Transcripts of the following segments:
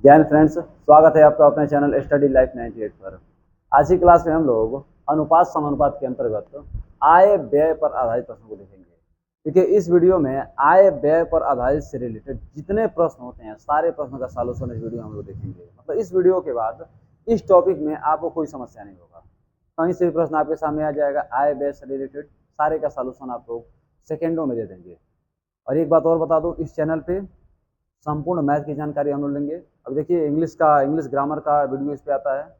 Jain friends, स्वागत है आपका अपने चैनल स्टडी लाइफ 98 पर। आज की क्लास में हम लोग अनुपात समानुपात के अंतर्गत आय व्यय पर आधारित प्रश्नों को देखेंगे। देखिए, इस वीडियो में आय व्यय पर आधारित से रिलेटेड जितने प्रश्न होते हैं सारे प्रश्नों का सॉल्यूशन इस वीडियो में हम लोग देखेंगे। मतलब इस वीडियो के बाद इस टॉपिक में आपको कोई समस्या नहीं होगा, कहीं से भी प्रश्न आपके सामने आ जाएगा। आय व्यय से रिलेटेड सारे का सॉल्यूशन आप लोग सेकेंडों में दे देंगे। और एक बात और बता दूं, इस चैनल पे संपूर्ण मैथ की जानकारी हम लोग लेंगे। अब देखिए, इंग्लिश ग्रामर का वीडियो इस पे आता है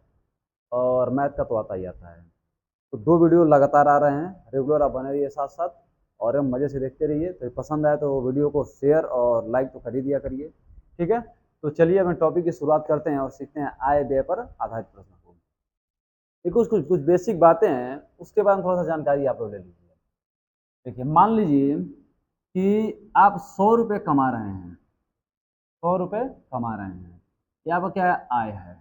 और मैथ का तो आता ही आता है। तो दो वीडियो लगातार आ रहे हैं, रेगुलर आप बने रहिए साथ साथ और हम मज़े से देखते रहिए। तो पसंद आए तो वीडियो को शेयर और लाइक तो कर ही दिया करिए, ठीक है। तो चलिए अब टॉपिक की शुरुआत करते हैं और सीखते हैं आय व्यय पर आधारित प्रश्न को। ये कुछ कुछ कुछ बेसिक बातें हैं, उसके बाद थोड़ा सा जानकारी आप लोग ले लीजिए। देखिए, मान लीजिए कि आप 100 रुपये कमा रहे हैं, 100 रुपये कमा रहे हैं, ये आपका क्या है, आय है।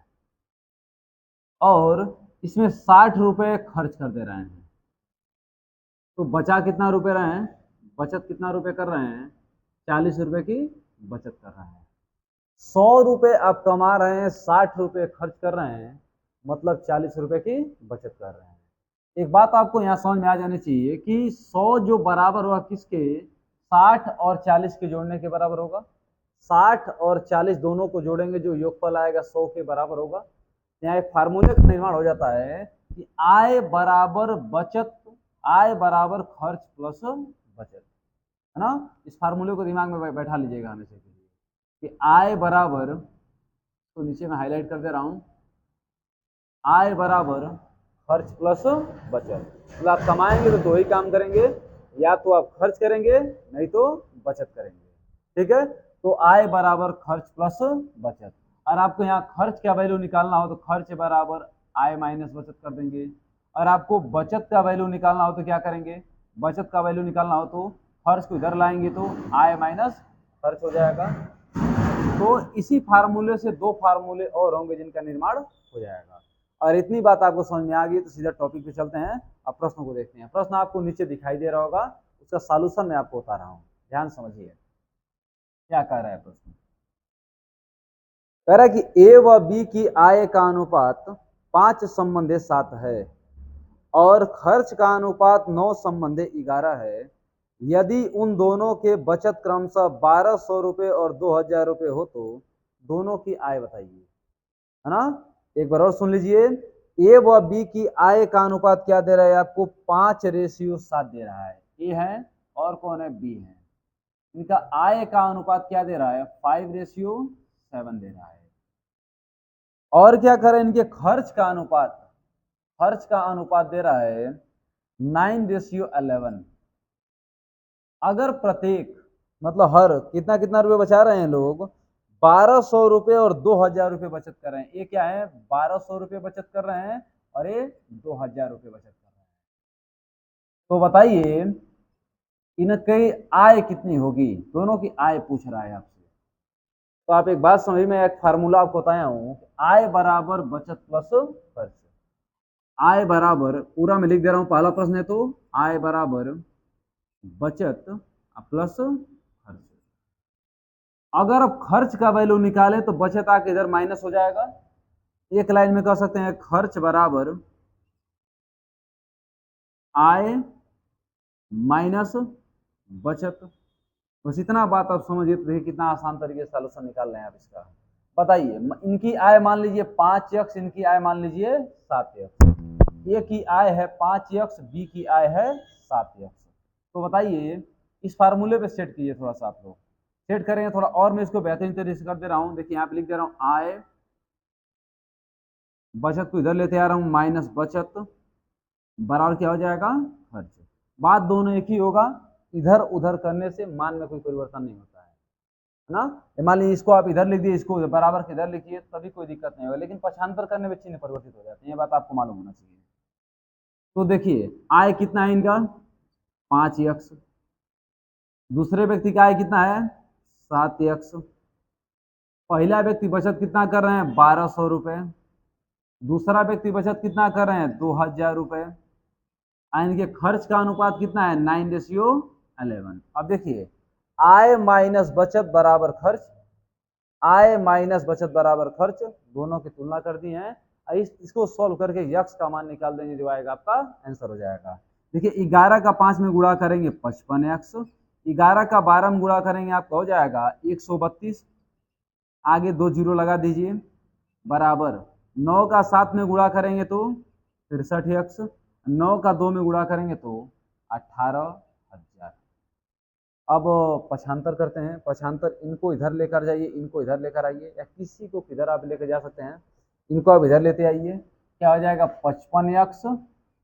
और इसमें 60 रुपये खर्च कर दे रहे हैं, तो बचा कितना रुपये रहे हैं, बचत कितना रुपये कर रहे हैं, 40 रुपये की बचत कर रहे हैं। 100 रुपये आप कमा रहे हैं, 60 रुपये खर्च कर रहे हैं, मतलब 40 रुपये की बचत कर रहे हैं। एक बात आपको यहाँ समझ में आ जानी चाहिए कि 100 जो बराबर होगा किसके, 60 और 40 के जोड़ने के बराबर होगा। 60 और 40 दोनों को जोड़ेंगे, जो योगफल आएगा 100 के बराबर होगा। यहाँ एक फार्मूले का निर्माण हो जाता है कि आय बराबर बचत, आय बराबर खर्च प्लस बचत, है ना। इस फार्मूले को दिमाग में बैठा लीजिएगा हमेशा के लिए कि आय बराबर, तो नीचे में हाईलाइट कर दे रहा हूं, आय बराबर खर्च प्लस बचत। मतलब आप कमाएंगे तो दो ही काम करेंगे, या तो आप खर्च करेंगे नहीं तो बचत करेंगे, ठीक है। तो आय बराबर खर्च प्लस बचत। और आपको यहाँ खर्च का वैल्यू निकालना हो तो खर्च बराबर आय माइनस बचत कर देंगे। और आपको बचत का वैल्यू निकालना हो तो क्या करेंगे, बचत का वैल्यू निकालना हो तो खर्च को इधर लाएंगे तो आय माइनस खर्च हो जाएगा। तो इसी फार्मूले से दो फार्मूले और होंगे जिनका निर्माण हो जाएगा। और इतनी बात आपको समझ में आ गई तो सीधा टॉपिक पे चलते हैं। अब प्रश्नों को देखते हैं। प्रश्न आपको नीचे दिखाई दे रहा होगा, उसका सॉल्यूशन मैं आपको बता रहा हूँ, ध्यान समझिए क्या कह रहा है प्रश्न। कह रहा है कि ए व बी की आय का अनुपात 5 संबंधे 7 है और खर्च का अनुपात 9 संबंधे 11 है। यदि उन दोनों के बचत क्रमशः 1200 रुपये और 2000 रुपये हो तो दोनों की आय बताइए, है ना। एक बार और सुन लीजिए, ए व बी की आय का अनुपात क्या दे रहा है आपको, 5:7 दे रहा है। ए है और कौन है, बी है। इनका आय का अनुपात क्या दे रहा है, 5:7 दे रहा है। और क्या करें, इनके खर्च का अनुपात, खर्च का अनुपात दे रहा है 9:11। अगर प्रत्येक, मतलब हर कितना कितना रुपए बचा रहे हैं लोग, 1200 रुपये और 2000 रुपये बचत कर रहे हैं। ये क्या है, 1200 रुपये बचत कर रहे हैं और ये 2000 रुपये बचत कर रहे हैं। तो बताइए इनकी आय कितनी होगी, दोनों की आय पूछ रहा है आपसे। तो आप एक बात समझ में, एक फार्मूला आपको बताया हूं, आय बराबर बचत प्लस खर्च। आय बराबर, पूरा मैं लिख दे रहा हूं, पहला प्रश्न है तो आय बराबर बचत प्लस खर्च। अगर आप खर्च का वैल्यू निकालें तो बचत आके इधर माइनस हो जाएगा। एक लाइन में कह सकते हैं खर्च बराबर आय माइनस बचत। बस इतना बात आप समझिए तो देखिए कितना आसान तरीके से सॉल्यूशन निकाल रहे हैं आप इसका। बताइए, इनकी आय मान लीजिए 5x, इनकी आय मान लीजिए 7x। ए की आय है 5x, बी की आय है 7x। तो बताइए इस फार्मूले पे सेट कीजिए, थोड़ा सा आप लोग सेट करेंगे थोड़ा और मैं इसको बेहतरीन तरीके से कर दे रहा हूँ। देखिए यहाँ पे लिख दे रहा हूँ, आय बचत को इधर लेते आ रहा हूँ, माइनस बचत बराबर क्या हो जाएगा, खर्च। बात दोनों एक ही होगा, इधर उधर करने से मान में कोई परिवर्तन नहीं होता है ना। मान लीजिए इसको आप इधर लिख दिए, इसको बराबर के इधर लिखिए, तभी कोई दिक्कत नहीं होगा, लेकिन पक्षांतर करने में चिन्ह परिवर्तित हो जाते हैं, ये बात आपको मालूम होना चाहिए। तो देखिए आय कितना है इनका, 5x। दूसरे व्यक्ति का आय कितना है, 7x। पहला व्यक्ति बचत कितना कर रहे हैं, 1200 रुपये। दूसरा व्यक्ति बचत कितना कर रहे हैं, 2000 रुपये। इनके खर्च का अनुपात कितना है, 9:11। अब देखिए आय माइनस बचत बराबर खर्च, आय माइनस बचत बराबर खर्च, दोनों की तुलना कर दी है। इसको सॉल्व करके यक्स का मान निकाल देंगे, जो आएगा आपका आंसर हो जाएगा। देखिए 11 का 5 में गुणा करेंगे 55x, 11 का 12 में गुणा करेंगे आपका हो जाएगा 132, आगे 2 जीरो लगा दीजिए, बराबर 9 का 7 में गुणा करेंगे तो 63x, 9 का 2 में गुणा करेंगे तो 18,000। अब पक्षांतर करते हैं, पक्षांतर इनको इधर लेकर जाइए, इनको इधर लेकर आइए, या किसी को किधर आप लेकर जा सकते हैं, इनको आप इधर लेते आइए, क्या हो जाएगा 55x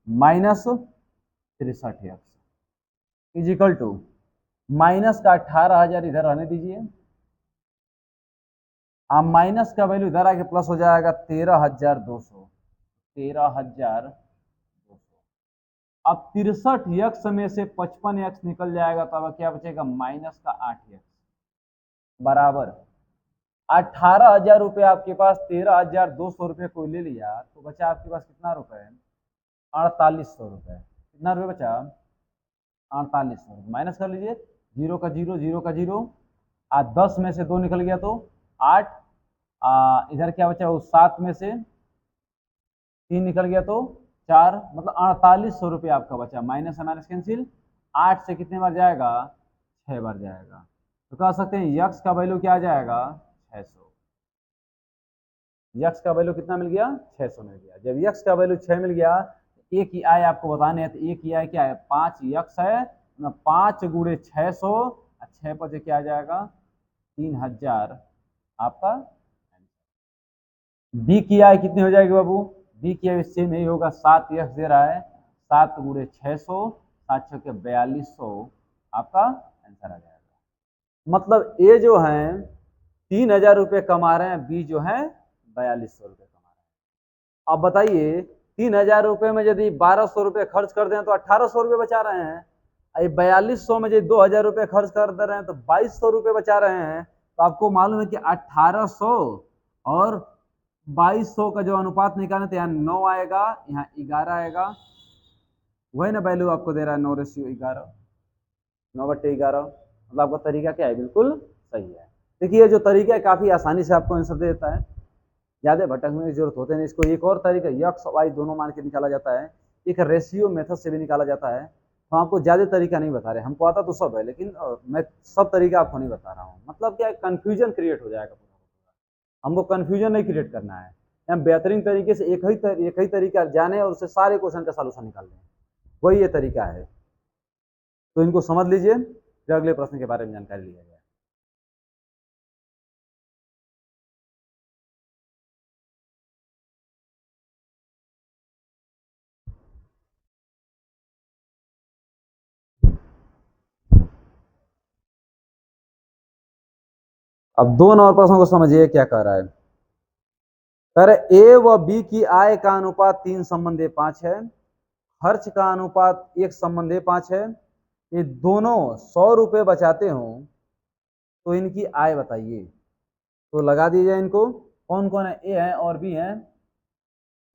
minus 63x is equal to minus का 18,000 इधर रहने दीजिए, आप माइनस का वैल्यू इधर आके प्लस हो जाएगा 13,200, 13,200। अब 63x में से 55x निकल जाएगा तो अब क्या बचेगा माइनस का 8x, बराबर 18,000 रुपये आपके पास, 13,200 रुपये कोई ले लिया तो बचा आपके पास कितना रुपए, 4800 रुपये। कितना रुपये बचा, 4800 रुपये। माइनस कर लीजिए, जीरो का जीरो, जीरो का जीरो, 10 में से 2 निकल गया तो 8, इधर क्या बचा, वो 7 में से 3 निकल गया तो 4, मतलब 4800 रुपये आपका बचा। माइनस से माइनस कैंसिल, 8 से कितने बार जाएगा, 6 बार जाएगा। तो कह सकते हैं यक्स का वैल्यू क्या आ जाएगा, 600। यक्स का वैल्यू कितना मिल गया, 600 मिल गया। जब यक्स का वैल्यू 6 मिल गया, ए की आय आपको बताने हैं, तो ए की आय क्या है, 5 यक्स है, 5 गुणे 600, 6 पर क्या आ जाएगा 3000 आपका। बी की आय कितनी हो जाएगी बाबू, बी की आय सेम नहीं होगा, 7 यक्स दे रहा है, 7 गुणे 600, 7 6 के 4200 आपका आंसर आ जाएगा। मतलब ए जो है 3000 रुपये कमा रहे हैं, बी जो है 4200 रुपये कमा रहे हैं। अब बताइए 3000 रुपये में यदि 1200 रुपये खर्च कर दें तो 1800 रुपये बचा रहे हैं, 4200 में यदि 2000 रुपये खर्च कर दे रहे हैं तो 2200 रुपये बचा रहे हैं। तो आपको मालूम है कि 1800 और 2200 का जो अनुपात निकालने तो यहाँ 9 आएगा, यहाँ 11 आएगा, वही ना वैल्यू आपको दे रहा है 9:11, 9/11। मतलब आपका तरीका क्या है, बिल्कुल सही है। देखिए जो तरीका है काफी आसानी से आपको आंसर दे देता है, ज्यादा भटकने की जरूरत होती नहीं। इसको एक और तरीका यक्स वाई दोनों मान के निकाला जाता है, एक रेशियो मेथड से भी निकाला जाता है। हम आपको ज्यादा तरीका नहीं बता रहे, हमको आता तो सब है, लेकिन मैं सब तरीका आपको नहीं बता रहा हूँ। मतलब क्या है, कंफ्यूजन क्रिएट हो जाएगा, हमको कंफ्यूजन नहीं क्रिएट करना है। हम बेहतरीन तरीके से एक ही तरीका जाने और उससे सारे क्वेश्चन का सॉल्यूशन निकाल लें, वही ये तरीका है। तो इनको समझ लीजिए, फिर अगले प्रश्न के बारे में जानकारी लिया जाए। अब 2 नंबर प्रश्नों को समझिए क्या कह रहा है। कह रहे ए व बी की आय का अनुपात 3:5 है, खर्च का अनुपात 1:5 है, ये दोनों 100 रुपये बचाते हो तो इनकी आय बताइए। तो लगा दीजिए इनको, कौन कौन है, ए है और बी है,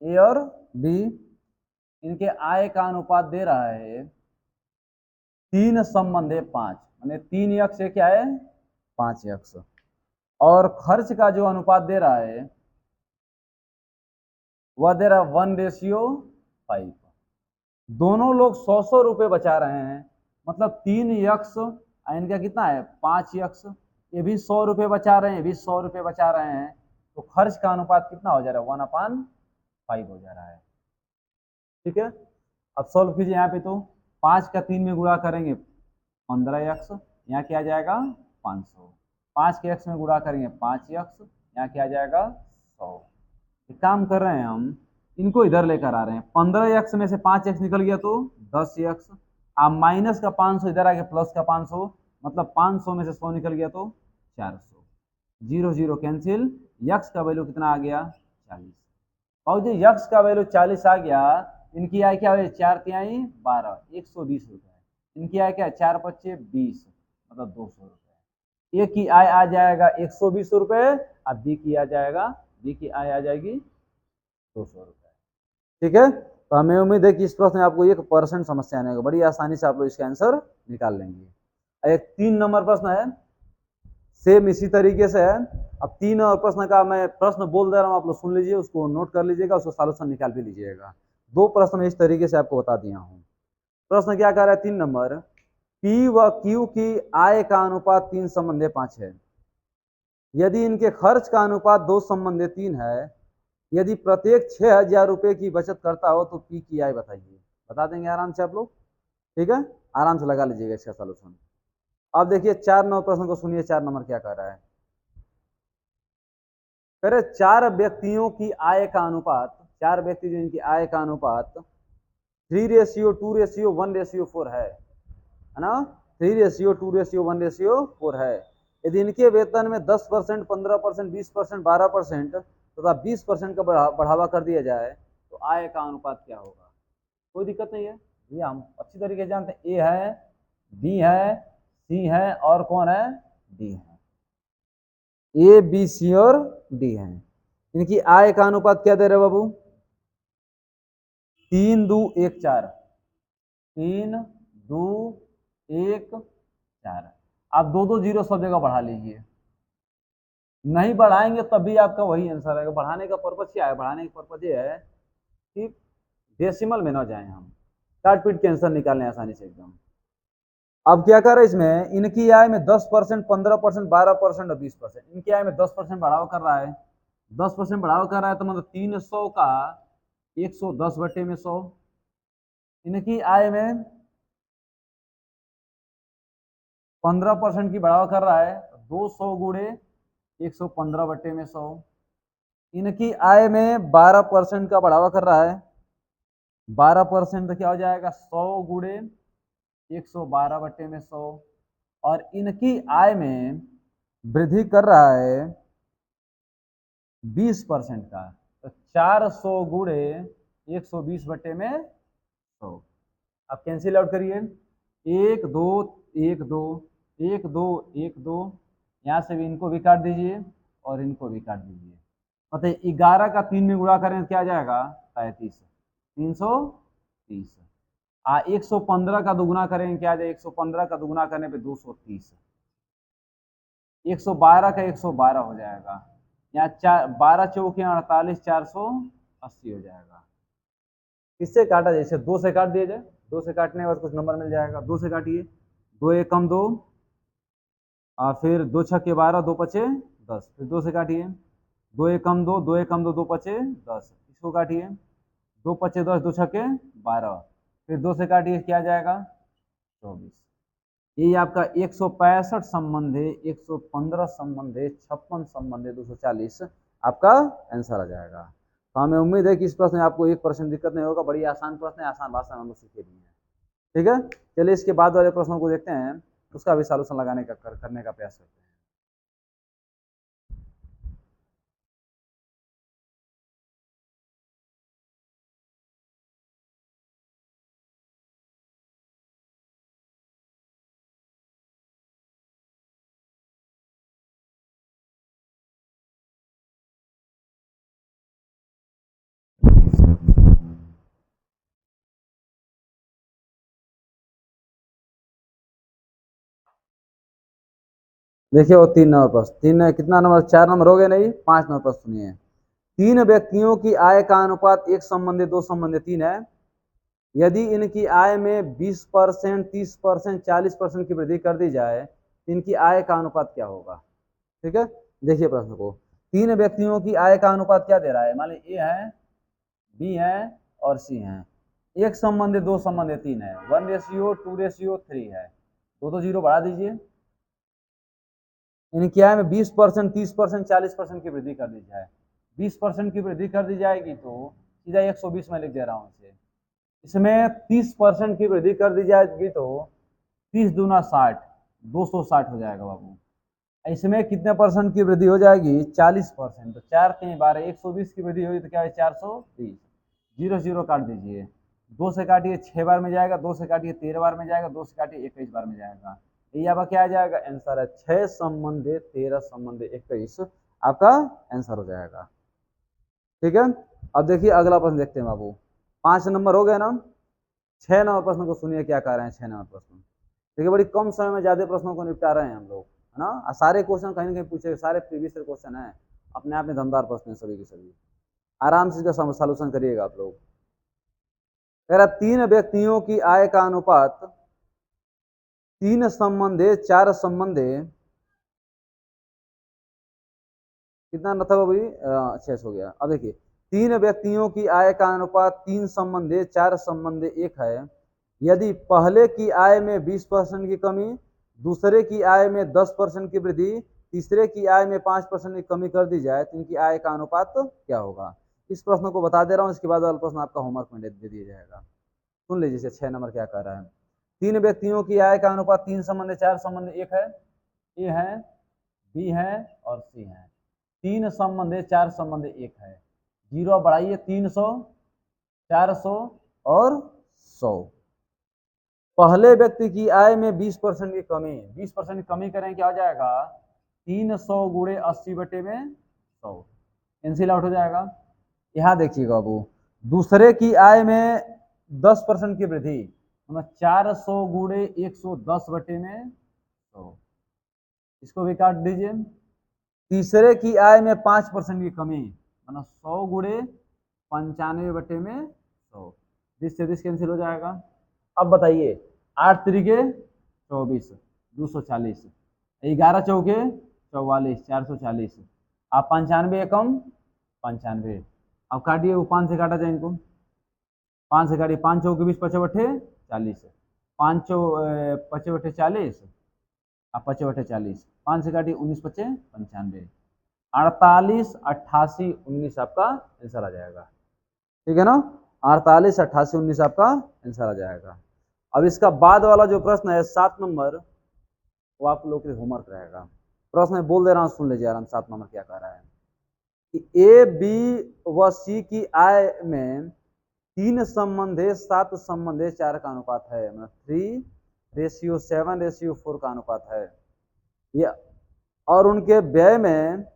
ए और बी, इनके आय का अनुपात दे रहा है 3:5, माने 3 यक्स से क्या है 5 यक्स, और खर्च का जो अनुपात दे रहा है वह दे रहा है 1:5। दोनों लोग 100 रुपये बचा रहे हैं, मतलब 3 यक्स, इनका कितना है 5 यक्स, ये भी 100 रुपये बचा रहे हैं, ये भी 100 रुपये बचा रहे हैं, तो खर्च का अनुपात कितना हो जा रहा है 1/5 हो जा रहा है। ठीक है, अब सॉल्व कीजिए यहाँ पे, तो 5 का 3 में गुणा करेंगे 15 यक्स, यहाँ क्या आ जाएगा 500, 5 के यक्स में गुणा करेंगे 5 यक्स, यहाँ क्या आ जाएगा 100। एक काम कर रहे हैं हम, इनको इधर लेकर आ रहे हैं, 15 यक्स में से 5 यक्स निकल गया तो 10 यक्स, आप माइनस का 500 इधर आ गया प्लस का 500, मतलब 500 में से 100 निकल गया तो 400, 0 0 कैंसिल, यक्स का वैल्यू कितना आ गया 40। और जो यक्स का वैल्यू 40 आ गया, इनकी आय क्या हुई 4 तिहाई 12, 120 रुपये, इनकी आय क्या 4 पच्चे 20, मतलब 200 रुपये। ए की आय आ जाएगा 120 रुपये, अब बी की आ जाएगा, बी की आय आ जाएगी 200 रुपये। ठीक है, तो हमें उम्मीद है कि इस प्रश्न में आपको 1% समस्या आने को बड़ी आसानी से आप लोग इसका आंसर निकाल लेंगे। एक 3 नंबर प्रश्न है, सेम इसी तरीके से है। अब 3 और प्रश्न का मैं प्रश्न बोल दे रहा हूँ, आप लोग सुन लीजिए, उसको नोट कर लीजिएगा, उसको सॉल्यूशन निकाल भी लीजिएगा। 2 प्रश्न मैं इस तरीके से आपको बता दिया हूँ। प्रश्न क्या कह रहा है 3 नंबर, पी व क्यू की आय का अनुपात 3:5 है। यदि इनके खर्च का अनुपात 2:3 है, यदि प्रत्येक 6,000 रुपए की बचत करता हो तो पी की आय बताइए। बता देंगे आराम से आप लोग, ठीक है, आराम से लगा लीजिएगा इसका सॉल्यूशन। अब देखिए 4 नंबर प्रश्न को सुनिए। 4 नंबर क्या कह रहा है, कह रहे 4 व्यक्तियों की आय का अनुपात, 4 व्यक्ति जो इनकी आय का अनुपात 3:2:1:4 है ना। 3:2:1:4 है। यदि इनके वेतन में 10%, 15%, 20%, 12% तथा 20% का बढ़ावा कर दिया जाए तो आय का अनुपात क्या होगा। कोई दिक्कत नहीं है, ये हम अच्छी तरीके से जानते हैं। ए है, बी है, सी है और कौन है, डी है। ए, बी, सी और डी है। इनकी आय का अनुपात क्या दे रहे बाबू, 3:2:1:4, 3:2:1:4। आप 2-2 जीरो सब जगह बढ़ा लीजिए, नहीं बढ़ाएंगे तब भी आपका वही आंसर आएगा। बढ़ाने का पर्पज क्या है, बढ़ाने का पर्पज ये है कि डेसिमल में ना जाए, हम काट पीट के आंसर निकालें आसानी से एकदम। अब क्या कर रहे हैं इसमें, इनकी आय में 10%, 15%, 12% और 20%, इनकी आय में 10% बढ़ावा कर रहा है। 10% बढ़ावा कर रहा है तो मतलब 300 का 110/100। इनकी आय में 15% की बढ़ावा कर रहा है, 200 गुणे 115/100। इनकी आय में 12% का बढ़ावा कर रहा है, 12% तो क्या हो जाएगा, 100 गुणे 112/100। और इनकी आय में वृद्धि कर रहा है 20% का, तो 400 गुणे 120/100। आप कैंसिल आउट करिए, 1 2 1 2 1 2 1 2, यहाँ से भी इनको भी काट दीजिए और इनको भी काट दीजिए। मतलब 11 का 3 में गुणा करें तो क्या आ जाएगा, 33, 330। 115 का दुगुना करेंगे क्या आ जाए, 115 का दुगुना करने पे 230। 112 का 112 हो जाएगा, यहाँ 12 चौके 48, 480 हो जाएगा। किससे काटा जाए, जैसे 2 से काट दिया जाए, 2 से काटने के बाद कुछ नंबर मिल जाएगा। 2 से काटिए, 2 1 कम 2, फिर 2 छक्के 12, 2 पचे 10, फिर 2 से काटिए, 2 1 कम 2, 2 1 कम 2, 2 पचे 10, इसको काटिए, 2 पचे 10, 2 छक्के 12, फिर 2 से काटिए, क्या जाएगा 24। ये आपका 165 संबंध है, 115 संबंध है, 56 संबंध है, 240 आपका आंसर आ जाएगा। तो हमें उम्मीद है कि इस प्रश्न में आपको 1% दिक्कत नहीं होगा। बड़ी आसान प्रश्न है, आसान भाषा में हम लोग सीखे भी हैं, ठीक है। चलिए इसके बाद वाले प्रश्नों को देखते हैं, उसका भी सॉल्यूशन लगाने का करने का प्रयास करते हैं। देखिए वो 3 नंबर प्रश्न, 3 कितना नंबर, 4 नंबर हो गए, नहीं 5 नंबर प्रश्न सुनिए। 3 व्यक्तियों की आय का अनुपात 1:2:3 है। यदि इनकी आय में 20%, 30%, 40% की वृद्धि कर दी जाए तो इनकी आय का अनुपात क्या होगा, ठीक है। देखिए प्रश्न को, 3 व्यक्तियों की आय का अनुपात क्या दे रहा है, मान लीजिए ए है, बी है और सी है। 1:2:3 है, 1:2:3 है, 2 जीरो बढ़ा दीजिए। इनकी आय में 20%, 30%, 40% की वृद्धि कर दी जाए। 20% की वृद्धि कर दी जाएगी तो सीधा 120 में लिख दे रहा हूँ इसे। इसमें 30% की वृद्धि कर दी जाएगी तो 30 दूना 60, 260 हो जाएगा बाबू। इसमें कितने परसेंट की वृद्धि हो जाएगी, 40%, तो 4 3 12, 120 की वृद्धि होगी तो क्या है 430। 0 0 काट दीजिए, 2 से काटिए 6 बार में जाएगा, 2 से काटिए 13 बार में जाएगा, 2 से काटिए 21 बार में जाएगा। ये आपका क्या आ जाएगा, आंसर है 6 संबंधे 13 संबंधे 21 आपका आंसर हो जाएगा, ठीक है। अब देखिए अगला प्रश्न देखते हैं बाबू। 5 नंबर हो गए ना। 6 नंबर प्रश्न को सुनिए क्या कह रहे हैं। 6 नंबर प्रश्न देखिए, बड़ी कम समय में ज्यादा प्रश्नों को निपटा रहे हैं हम लोग, है ना। सारे क्वेश्चन कहीं ना कहीं पूछे, सारे प्रीवियस क्वेश्चन है, अपने आप में दमदार प्रश्न है सभी के सभी। आराम से इसका सॉल्यूशन करिएगा आप लोग। कह रहा 3 व्यक्तियों की आय का अनुपात 3 संबंधे 4 संबंधे कितना न था भाई, 6 हो गया। अब देखिए 3 व्यक्तियों की आय का अनुपात 3 संबंधे 4 संबंधे 1 है। यदि पहले की आय में 20% की कमी, दूसरे की आय में 10% की वृद्धि, तीसरे की आय में 5% की कमी कर दी जाए तो इनकी आय का अनुपात तो क्या होगा। इस प्रश्न को बता दे रहा हूँ, इसके बाद वाला प्रश्न आपका होमवर्क में दे दिया जाएगा। सुन लीजिए 6 नंबर क्या कह रहा है। 3 व्यक्तियों की आय का अनुपात 3 संबंधे 4 संबंधे 1 है। ए है, बी है और सी है। 3 संबंधे 4 संबंधे 1 है। 0 बढ़ाइए, 300, 400 और 100। पहले व्यक्ति की आय में 20% की कमी, 20% की कमी करें क्या हो जाएगा, 300 गुणे 80 बटे में 100, कैंसिल आउट हो जाएगा। यहाँ देखिएगा बाबू, दूसरे की आय में 10% की वृद्धि, 400 गुणे 110 बटे में 100, इसको भी काट दीजिए। तीसरे की आय में 5% की कमी, 100 गुणे 95 बटे में 100, 20 से 20 कैंसिल हो जाएगा। अब बताइए 8 तरीके 24, 240, 11 चौके 44, 440, आप 95 एकम 95। अब काटिए, वो 5 से काटा जाए इनको, 5 से काटिए, 5 चौके 20, 5 बटे 40, 5 5 बटे 40, अब 5 बटे 40, 5 से काटिए, 19 पचे 95, 48, 88, 19 आपका आंसर आ जाएगा। ठीक है ना, 48, 88, 19 आपका आंसर आ जाएगा। अब इसका बाद वाला जो प्रश्न है 7 नंबर, वो आप लोग के लिए होमवर्क रहेगा। प्रश्न बोल दे रहा हूँ, सुन लीजिए आराम। 7 नंबर क्या कह रहा है कि ए, बी व सी की आय में 3 संबंधे 7 संबंधे 4 का अनुपात है, मतलब 3:7:4 का अनुपात है। ये और उनके व्यय में,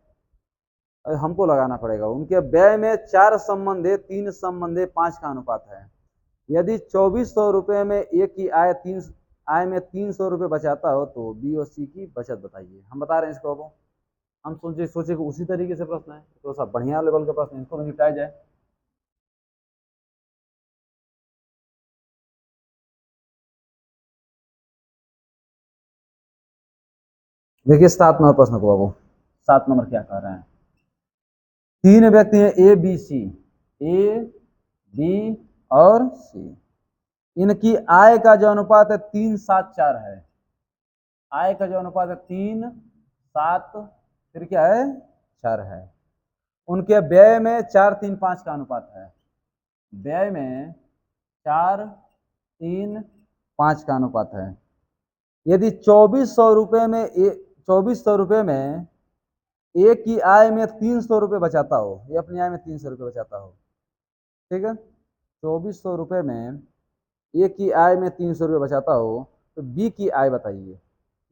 हमको लगाना पड़ेगा, उनके व्यय में 4 संबंधे 3 संबंधे 5 का अनुपात है। यदि 2400 रुपये में ए की आय में 300 रुपये बचाता हो तो बी और सी की बचत बताइए। हम बता रहे हैं इसको, अब हम सोचे कि उसी तरीके से प्रश्न है, तो सब बढ़िया लेवल का प्रश्न है, इसको निपटाया जाए। देखिए 7 नंबर प्रश्न को बाबू, 7 नंबर क्या कह रहे हैं। 3 व्यक्ति हैं A B C, A B और सी। इनकी आय का जो अनुपात है 3:7:4 है। आय का जो अनुपात है 3:7 फिर क्या है 4 है। उनके व्यय में 4:3:5 का अनुपात है। व्यय में 4:3:5 का अनुपात है। यदि 2400 रुपये में 2400 रुपये में एक की आय में 300 रुपये बचाता हो, ये अपनी आय में 300 रुपये बचाता हो, ठीक है, 2400 रुपये में एक की आय में 300 रुपये बचाता हो तो बी की आय बताइए,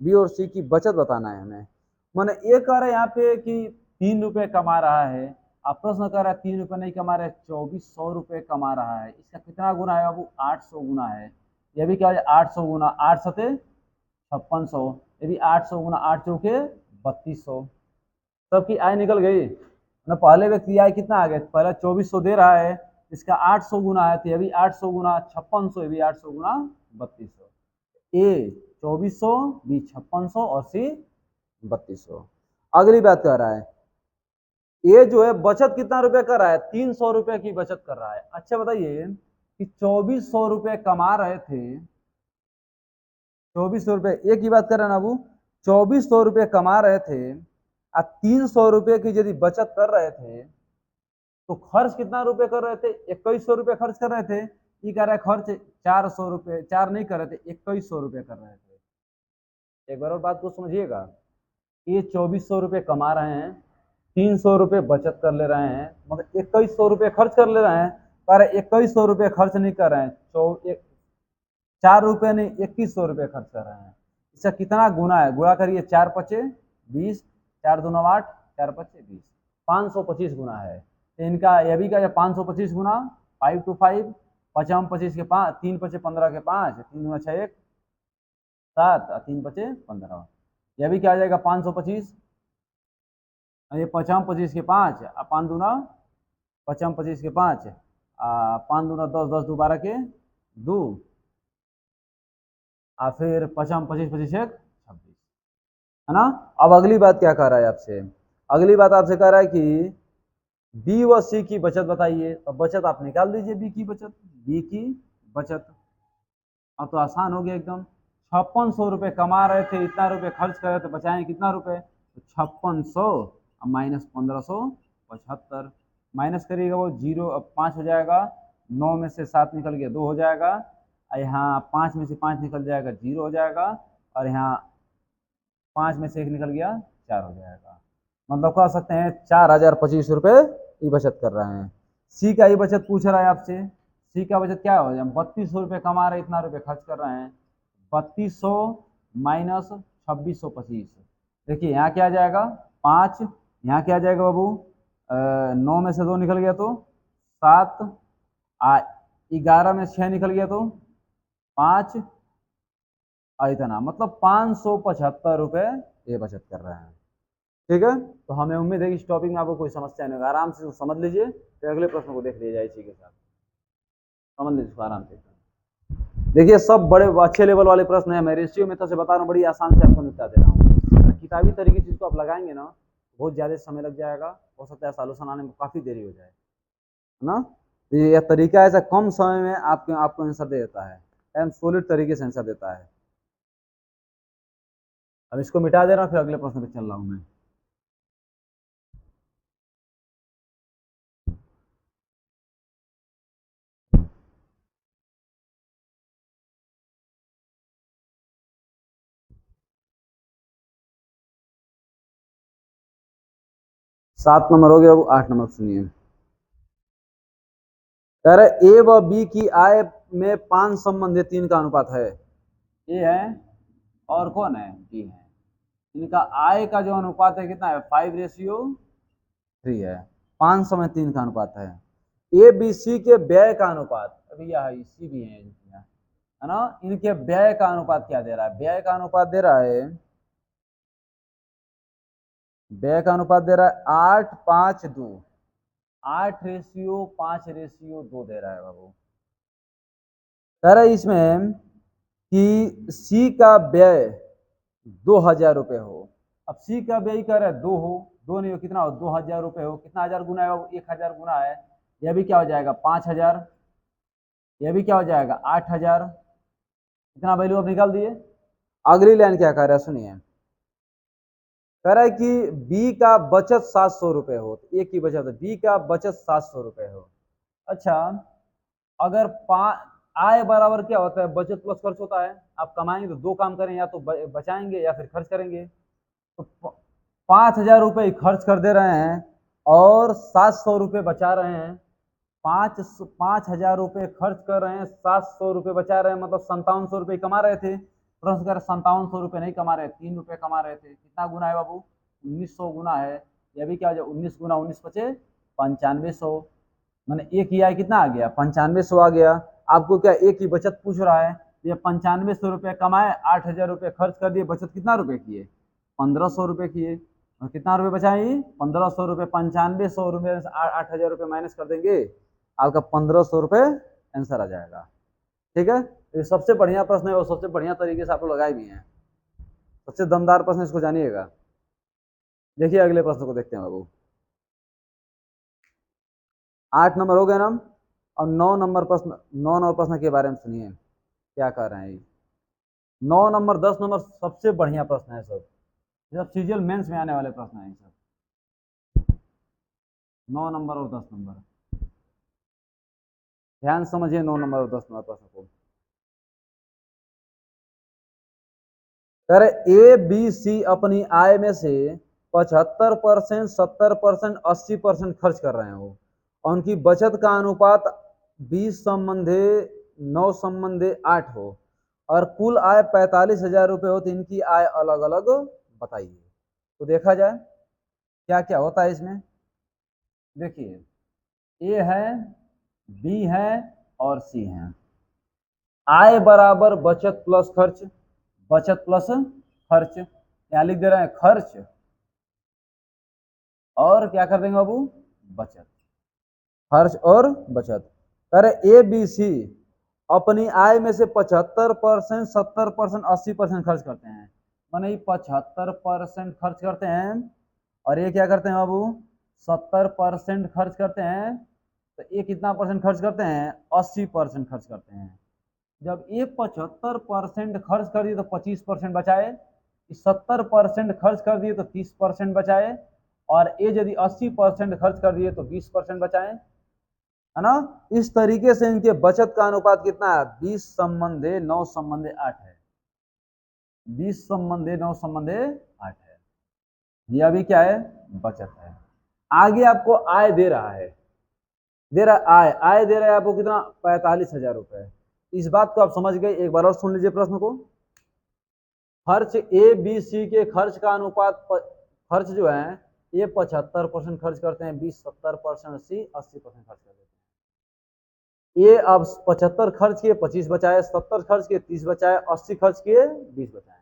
बी और सी की बचत बताना है हमें। मैंने ये कह रहा है यहाँ पे कि 3 रुपये कमा रहा है, आप प्रश्न कर रहा है 3 रुपये नहीं कमा रहा है, 2400 रुपये कमा रहा है। इसका कितना गुना है बाबू, 800 गुना है। यह भी क्या है 800 गुना 8 सते 5600, ये भी 800 गुना 8 चौके 3200, सबकी आय निकल गई ना। पहले व्यक्ति आय कितना आ गया, पहले 2400 दे रहा है, इसका 800 गुना है, तो ये भी 800 गुना 5600, ये भी 800 गुना 3200। ए 2400, बी 5600 और सी 3200। अगली बात कर रहा है, ये जो है बचत कितना रुपए कर रहा है, 300 रुपए की बचत कर रहा है। अच्छा बताइए कि 2400 रुपए कमा रहे थे, 2400 रुपए, एक ही बात कर रहे हैं ना अबू, 2400 रुपए कमा रहे थे और 300 रुपए की यदि बचत कर रहे थे तो खर्च कितना रुपए कर रहे थे, 2100 रुपए खर्च कर रहे थे। ये कह रहा है खर्च 400 रुपए, 4 नहीं कर रहे थे, 2100 रुपए कर रहे थे। एक बार और बात को समझिएगा, ये 2400 रुपए कमा रहे हैं, 300 रुपए बचत कर ले रहे हैं, मतलब 2100 रुपए खर्च कर ले रहे हैं। पर 2100 रुपए खर्च नहीं कर रहे हैं, 4 रुपए नहीं 2100 रुपए खर्च कर रहे हैं। इसका कितना गुना है, गुणा करिए, 4 पचे 20, 4 दूना 8, 4 पचे 20, 525 गुना है। तो इनका यह भी क्या 525 गुना 5 to 5, 5 25 के 5, 3 पचे 15 के 5, 3 दूना 6 1 7, 3 पचे 15, यह भी क्या आ जाएगा 525, ये 5×5 के 5, 5×2 5×5 के 5, 5×2 10, 10×2 12 के 2, और फिर 5×25 25 एक 26, है ना। अब अगली बात क्या कह रहा है आपसे, अगली बात आपसे कह रहा है कि बी व सी की बचत बताइए। तो बचत आप निकाल दीजिए, बी की बचत, बी की बचत। अब तो आसान हो गया एकदम। 5600 रुपये कमा रहे थे, इतना रुपये खर्च कर रहे थे, बचाएं कितना रुपये, तो 5600 माइनस 1575, माइनस करिएगा वो जीरो, अब 5 हो जाएगा, 9 में से 7 निकल गया 2 हो जाएगा, और यहाँ 5 में से 5 निकल जाएगा 0 हो जाएगा, और यहाँ 5 में से 1 निकल गया 4 हो जाएगा। मतलब कह सकते हैं 4025 रुपये की बचत कर रहे हैं। सी का ही बचत पूछ रहा है आपसे, सी का बचत क्या हो जाए, 3200 रुपये कमा रहे, इतना रुपये खर्च कर रहे हैं, 3200 माइनस 2625, देखिए यहाँ क्या आ जाएगा 5, यहाँ क्या आ जाएगा बाबू, 9 में से 2 निकल गया तो 7, 11 में 6 निकल गया तो 5, इतना, मतलब 575 रुपये ये बचत कर रहे हैं। ठीक है, तो हमें उम्मीद है कि इस टॉपिक में आपको कोई समस्या नहीं होगा, आराम से समझ लीजिए, फिर अगले प्रश्न को देख लिया जाए इसी के साथ, समझ लीजिए इसको आराम से। देखिए सब बड़े अच्छे लेवल वाले प्रश्न है, मैं रेशियो मेथड से बता रहा हूँ, बड़ी आसान से आपको निपटा दे रहा हूँ। किताबी तरीके से इसको आप लगाएंगे ना, बहुत ज़्यादा समय लग जाएगा, हो सकता है सॉल्यूशन आने में काफ़ी देरी हो जाए, है ना। तो यह तरीका ऐसा कम समय में आपको आंसर दे देता है, एकदम सॉलिड तरीके से आंसर देता है। अब इसको मिटा दे रहा हूँ, फिर अगले प्रश्न पे चल रहा हूँ मैं। सात नंबर हो गया, अब 8 नंबर सुनिए। कह रहे ए व बी की आय में 5 संबंधी 3 का अनुपात है। ए है और कौन है, बी है। इनका आय का जो अनुपात है कितना है, 5:3 है, 500 में 3 का अनुपात है। ए बी सी के व्यय का अनुपात, अभी यह सी भी है ना, इनके व्यय का अनुपात क्या दे रहा है, व्यय का अनुपात दे रहा है, व्यय का अनुपात दे रहा है 8:5:2, 8:5:2 दे रहा है बाबू। कह रहा है इसमें कि सी का व्यय 2000 रुपये हो। अब सी का व्यय कह रहा है 2 हो, 2 नहीं हो, कितना हो, 2000 रुपये हो, कितना हजार गुना है बाबू, 1000 गुना है, यह भी क्या हो जाएगा 5000, यह भी क्या हो जाएगा 8000, इतना वैल्यू आप निकाल दिए। अगली लाइन क्या कह रहा है सुनिए, कह रहा है कि बी का बचत 700 रुपये हो, तो ए की बचत, बी का बचत 700 रुपये हो। अच्छा, अगर आय बराबर क्या होता है, बचत प्लस खर्च होता है। आप कमाएंगे तो दो काम करें, या तो बचाएंगे या फिर खर्च करेंगे। तो 5000 रुपये खर्च कर दे रहे हैं और 700 रुपये बचा रहे हैं। 5000 रुपये खर्च कर रहे हैं, 700 रुपये बचा रहे हैं, मतलब 5700 रुपये कमा रहे थे। प्रश्न कर 5700 रुपये नहीं कमा रहे, 3 रुपये कमा रहे थे। कितना गुना है बाबू, 1900 गुना है। यह भी क्या हो जाए, 19 गुना 19 बचे 9500, मैंने एक ही आय कितना आ गया 9500 आ गया। आपको क्या एक ही बचत पूछ रहा है, ये 9500 रुपये कमाए, 8000 रुपये खर्च कर दिए, बचत कितना रुपये किए, 1500 रुपये किए। और कितना रुपये बचाए, 1500 रुपये, 9500 रुपये 8000 रुपये माइनस कर देंगे, आपका 1500 रुपये आंसर आ जाएगा। ठीक है, ये सबसे बढ़िया प्रश्न है और सबसे बढ़िया तरीके से आप लोग लगाए भी हैं, सबसे दमदार प्रश्न, इसको जानिएगा। देखिए अगले प्रश्न को देखते हैं बाबू। 8 नंबर हो गए ना, और 9 नंबर प्रश्न, 9 नंबर प्रश्न के बारे में सुनिए क्या कह रहे हैं। 9 नंबर 10 नंबर सबसे बढ़िया प्रश्न है, सब सीजीएल मेंस में आने वाले प्रश्न है सब। 9 नंबर और 10 नंबर ध्यान समझिए, 9 नंबर और 10 नंबर प्रश्न को। अरे ए बी सी अपनी आय में से 75%, 70%, 80% खर्च कर रहे हो। उनकी बचत का अनुपात 20:9:8 हो, और कुल आय 45,000 रुपये हो, तो इनकी आय अलग अलग बताइए। तो देखा जाए क्या क्या होता है इसमें। देखिए ए है, बी है और सी है। आय बराबर बचत प्लस खर्च, बचत प्लस खर्च। यहाँ लिख दे रहे हैं खर्च और क्या कर देंगे बाबू, बचत। खर्च और बचत। करे ए बी सी अपनी आय में से 75%, 70%, 80% खर्च करते हैं। माने 75% खर्च करते हैं और ये क्या करते हैं बाबू, 70% खर्च करते हैं। तो ये कितना परसेंट खर्च करते हैं, 80% खर्च करते हैं। जब ये 75% खर्च कर दिए तो 25% बचाए, 70% खर्च कर दिए तो 30% बचाए, और ये यदि 80% खर्च कर दिए तो 20% बचाए, है ना। इस तरीके से इनके बचत का अनुपात कितना है, 20:9:8 है। 20:9:8 है। ये अभी क्या है, बचत है। आगे आपको आय दे रहा है, आय दे रहा है आपको कितना, 45,000 रुपए। इस बात को आप समझ गए। एक बार और सुन लीजिए प्रश्न को। खर्च ए बी सी के खर्च का अनुपात, खर्च जो है ये 75% खर्च करते हैं, 20 70% 80% खर्च कर देते हैं। ये अब 75 खर्च किए 25 बचाए, 70 खर्च किए 30 बचाए, 80 खर्च किए 20 बचाए।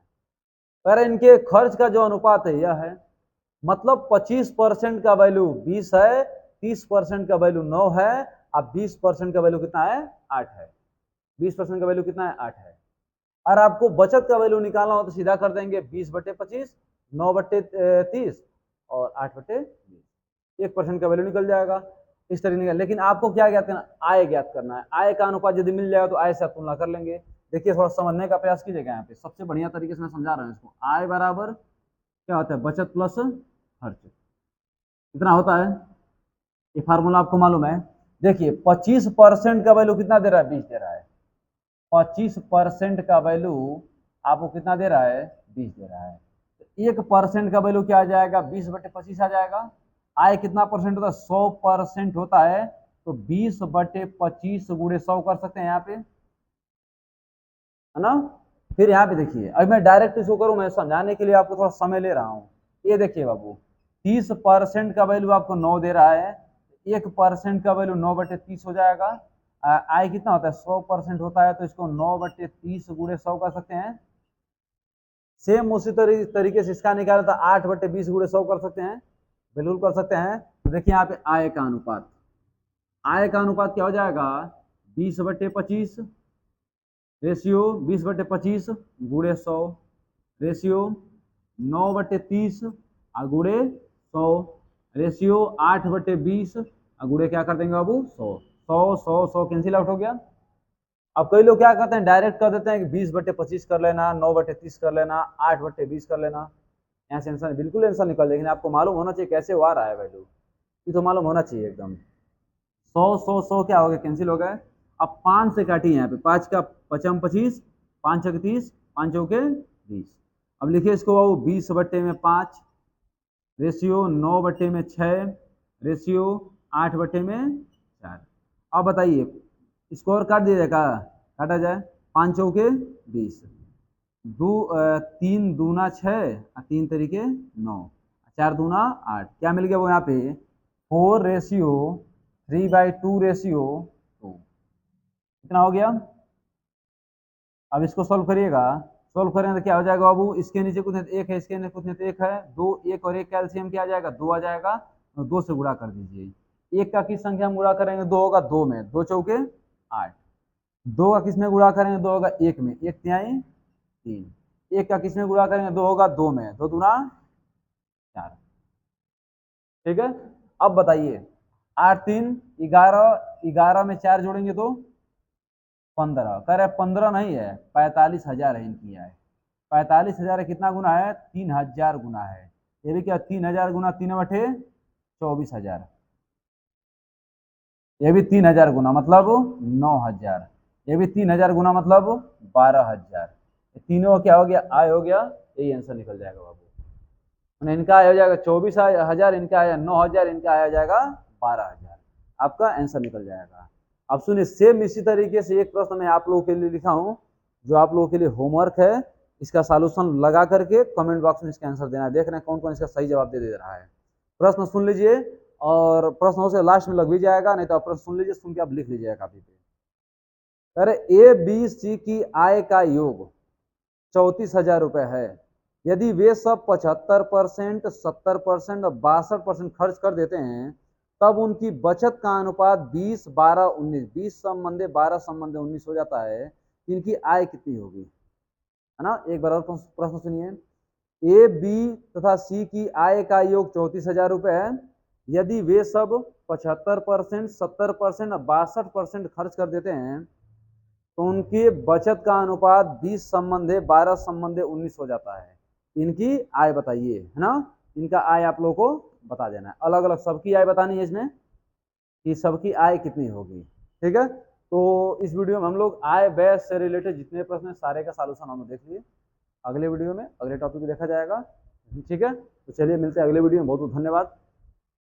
पर इनके खर्च का जो अनुपात है यह है, मतलब 25% का वैल्यू 20 है, 30% का वैल्यू 9 है, अब 20% का वैल्यू कितना है, 8 है। 20% का वैल्यू कितना है, 8 है। और आपको बचत का वैल्यू निकालना हो तो सीधा कर देंगे 20/25, 9/30 और 8/20, 1% का वैल्यू निकल जाएगा। इस तरह निकल। लेकिन आपको क्या ज्ञात करना, आय ज्ञात करना है। आय का अनुपात यदि मिल जाएगा तो आय से आप तुलना कर लेंगे। देखिए थोड़ा समझने का प्रयास कीजिएगा। यहाँ पे सबसे बढ़िया तरीके से मैं समझा रहा हूँ इसको। आय बराबर क्या होता है, बचत प्लस खर्च। कितना होता है, ये फार्मूला आपको मालूम है। देखिए 25% का वैल्यू कितना दे रहा है, 20 दे रहा है। 25% का वैल्यू आपको कितना दे रहा है, 20 दे रहा है। 1% का वैल्यू क्या आ जाएगा, 20/25 आ जाएगा। आय कितना परसेंट होता है, 100% होता है। तो 20/25 गुणे 100 कर सकते हैं यहाँ पे, है ना। फिर यहाँ पे देखिए, अब मैं डायरेक्ट इसको करूँ, मैं समझाने के लिए आपको थोड़ा समय ले रहा हूँ। ये देखिए बाबू, 30% का वैल्यू आपको 9 दे रहा है, 1% का वैल्यू 9/30 हो जाएगा। आय कितना होता है, 100% होता है, तो इसको 9/30 गुणे 100 कर सकते हैं। सेम उसी तरीके से इसका निकाला था, 8/20 गुणे 100 कर सकते हैं, बिल्कुल कर सकते हैं। तो देखिए यहाँ पे आय का अनुपात, आय का अनुपात क्या हो जाएगा, 20/25 रेशियो 20/25 गुणे 100 रेशियो 9/30 गुणे 100 रेशियो 8/20 गुणे क्या कर देंगे बाबू, 100 100 100 100 कैंसिल आउट हो गया। अब कई लोग क्या करते हैं, डायरेक्ट कर देते हैं कि 20/25 कर लेना, 9/30 कर लेना, 8/20 कर लेना। यहाँ से आंसर बिल्कुल आंसर निकल, लेकिन आपको मालूम होना चाहिए कैसे वो आ रहा है वैल्यू, ये तो मालूम होना चाहिए एकदम। 100 क्या हो गया, कैंसिल हो गए। अब 5 से काटिए, यहाँ पे 5 का 5 25, 5 6 30, 5 चौके 20। अब लिखिए इसको बाबू, 20/5 रेशियो 9/6 रेशियो 8/4। अब बताइए, स्कोर काट दीजिएगा, काटा जाए। 5 चौके 20, 3 दूना 6, 3 तरीके 9, 4 दूना 8, क्या मिल गया वो यहाँ पे, 4:3/2 रेशियो 2। कितना हो गया। अब इसको सॉल्व करिएगा, सॉल्व करेंगे तो क्या हो जाएगा बाबू, इसके नीचे कुछ नहीं तो एक है, इसके नीचे कुछ नहीं तो एक है, 2 1 और 1 कैल्शियम क्या आ जाएगा, 2 आ जाएगा। और 2 से गुणा कर दीजिए। 1 का किस संख्या में गुणा करेंगे, 2 होगा 2 में, 2 चौके 8। 2 का किस में गुणा करेंगे, 2 होगा 1 में, 1 तिहाई 3। 1 का किस में गुणा करेंगे, 2 होगा 2 में, 2 दूना 4। ठीक है। अब बताइए, 8 3 11, 11 में 4 जोड़ेंगे तो 15, कह रहे 15 नहीं है, 45,000 है इनकी आय। 45,000 कितना गुना है, 3,000 गुना है। ये भी क्या, 3,000 गुना 3/24,000। ये भी 3,000 गुना मतलब 9,000। ये भी 3,000 गुना मतलब 12,000। तीनों क्या हो गया, आय हो गया। यही आंसर निकल जाएगा बाबू। इनका आय हो जाएगा 24,000, इनका आया 9,000, इनका आया जाएगा 12,000। आपका आंसर निकल जाएगा। अब सुनिए, सेम इसी तरीके से एक प्रश्न मैं आप लोगों के लिए लिखा हूं, जो आप लोगों के लिए होमवर्क है। इसका सॉल्यूशन लगा करके कमेंट बॉक्स में इसका आंसर देना है। देख रहे हैं कौन कौन इसका सही जवाब दे रहा है। प्रश्न सुन लीजिए, और प्रश्न हो से लास्ट में लग भी जाएगा, नहीं तो आप प्रश्न सुन लीजिए, सुन के आप लिख लीजिएगा कापी पे। अरे ए बी सी की आय का योग 34,000 रुपए है, यदि वे सब 75%, 70% और 62% खर्च कर देते हैं, तब उनकी बचत का अनुपात 20, 12, 19, 20 संबंधे 12 संबंधे 19 हो जाता है। इनकी आय कितनी होगी, है ना। एक बार और प्रश्न सुनिए। ए, बी तथा सी की आय का योग 34,000 रुपए है। यदि वे सब 75%, 70% और 62% खर्च कर देते हैं, तो उनकी बचत का अनुपात 20 संबंधे 12 संबंधे 19 हो जाता है। इनकी आय बताइए, है ना। इनका आय आप लोगों को बता देना है, अलग अलग सबकी आय बतानी है इसमें कि सबकी आय कितनी होगी। ठीक है, तो इस वीडियो में हम लोग आय व्यय से रिलेटेड जितने प्रश्न सारे का सॉल्यूशन हम देख लिए। अगले वीडियो में अगले टॉपिक देखा जाएगा। ठीक है, तो चलिए मिलते हैं अगले वीडियो में। बहुत बहुत धन्यवाद।